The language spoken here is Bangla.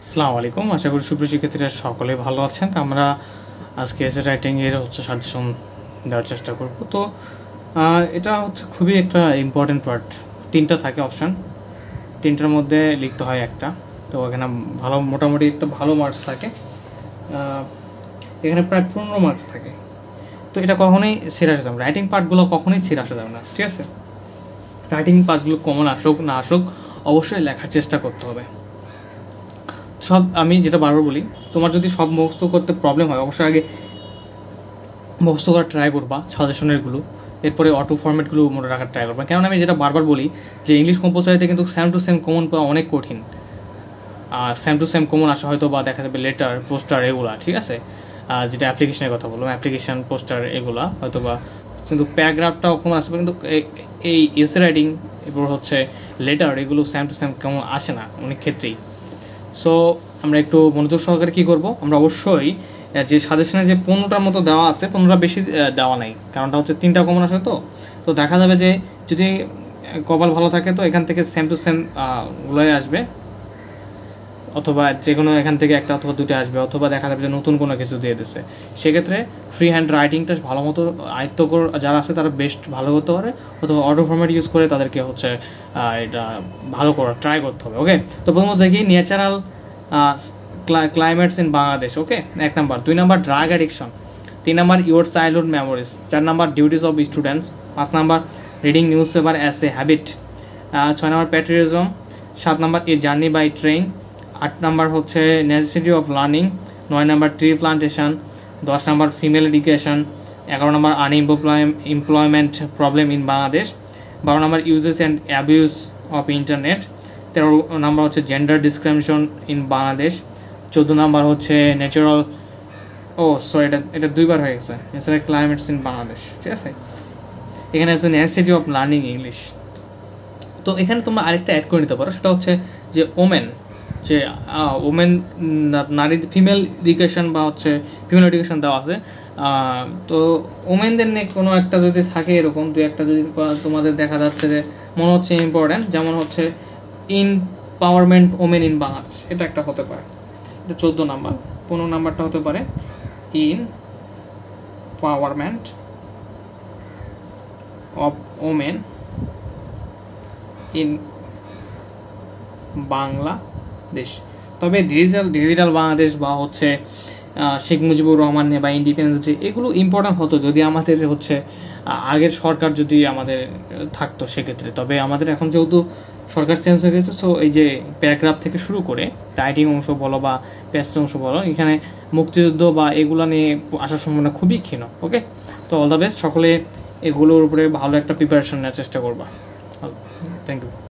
আসসালামু আলাইকুম, আশা করি সুপ্রিয় শিক্ষার্থীরা সকলে ভালো আছেন। আমরা আজকে এসে রাইটিং এর সাজেশন দেওয়ার চেষ্টা করব। তো এটা খুবই একটা ইম্পর্টেন্ট পার্ট। 3টা থাকে অপশন, 3টার মধ্যে লিখতে হয় একটা। তো এখানে ভালো মোটামুটি একটা ভালো মার্কস থাকে, এখানে প্রায় 15 মার্কস থাকে। তো এটা কখনোই ছেড়ে আসা যাবে না, রাইটিং পার্টগুলো কখনোই ছেড়ে আসা যাবে না, ঠিক আছে? রাইটিং পার্টগুলো কমন আসুক না আসুক অবশ্যই লেখার চেষ্টা করতে হবে। সব আমি যেটা বারবার বলি, তোমার যদি সব মুখস্থ করতে প্রবলেম হয় অবশ্যই আগে মুখস্থ করার ট্রাই করবা সাজেশনেরগুলো, এরপরে অটো ফরম্যাটগুলো মনে রাখার ট্রাই করবা। কারণ আমি যেটা বারবার বলি যে ইংলিশ কম্পালসারিতে কিন্তু সেম টু সেম কমন পাওয়া অনেক কঠিন। সেম টু সেম কমন আসা হয়তো বা দেখা যাবে লেটার, পোস্টার এগুলা, ঠিক আছে? যেটা অ্যাপ্লিকেশনের কথা বললাম, অ্যাপ্লিকেশন, পোস্টার এগুলা হয়তো বা, কিন্তু প্যারাগ্রাফটাও কমন আসবে, কিন্তু এই এসে রাইটিং এরপর লেটার এগুলো সেম টু সেম কমন আসে না অনেক ক্ষেত্রেই। সো আমরা একটু মনোযোগ সহকারে কী করবো, আমরা অবশ্যই যে সাজেশনে যে 15টার মতো দেওয়া আছে, 15টা বেশি দেওয়া নাই, কারণটা 3টা কমন আসে। তো দেখা যাবে যে যদি কপাল ভালো থাকে তো এখান থেকে সেম টু সেম গুলোই আসবে, অথবা যে কোনো এখান থেকে একটা অথবা দুটো আসবে, অথবা দেখা যাবে যে নতুন কোনো কিছু দিয়ে দিচ্ছে। সেক্ষেত্রে ফ্রি হ্যান্ড রাইটিংটা ভালো মতো আয়ত্ত যারা আছে তারা বেস্ট ভালো করতে পারে, অথবা অটো ফরম্যাট ইউজ করে তাদেরকে এটা ভালো করার ট্রাই করতে হবে। ওকে, তো প্রথমত দেখি natural climates in Bangladesh. Okay, 1 number. 2 number drug addiction. 3 number your childhood memories. 4 number duties of students. 5 number reading newspaper as a habit. 6 number patriotism. 7 number a journey by train. 8 number necessity of learning. 9 number tree plantation. 10 number female education. 11 number unemployment problem in Bangladesh. 12 number uses and abuse of internet. 13 number gender discrimination in Bangladesh. 14 number natural, এটা 2বার হয়ে গেছে, ন্যাচারাল ক্লাইমেটস ইন বাংলাদেশ, ঠিক আছে? এখানে নেসেসিটি অফ লার্নিং ইংলিশ। তো এখানে তোমরা আরেকটা অ্যাড করে নিতে পারো, সেটা যে ওমেন, যে ওমেন নারী, ফিমেল এডুকেশন বা ফিমেল এডুকেশন দেওয়া আছে। তো ওমেনদের নিয়ে কোনো একটা যদি থাকে, এরকম 2-1টা যদি তোমাদের দেখা যাচ্ছে যে মনে হচ্ছে ইম্পর্টেন্ট, যেমন ইনপাওয়ারমেন্ট ওমেন ইন বাংলাদেশ, এটা একটা হতে পারে, এটা 14 নাম্বার। 15 নাম্বারটা হতে পারে empowerment of women in Bangladesh. তবে ডিজিটাল বাংলাদেশ বা শেখ মুজিবুর রহমান বা ইন্ডিপেন্ডেন্স ডে, এগুলো ইম্পর্টেন্ট হতো যদি আমাদের আগের সরকার যদি আমাদের থাকতো সেক্ষেত্রে। তবে আমাদের এখন যেহেতু সরকার চেঞ্জ হয়ে গেছে, সো এই যে প্যারাগ্রাফ থেকে শুরু করে রাইটিং অংশ বলো বা প্যাসেজ অংশ বলো, এখানে মুক্তিযুদ্ধ বা এগুলো নিয়ে আসার সম্ভাবনা খুবই ক্ষীণ। ওকে, তো অল দ্য বেস্ট, সকলে এগুলোর উপরে ভালো একটা প্রিপারেশন নেওয়ার চেষ্টা করবা। Thank you.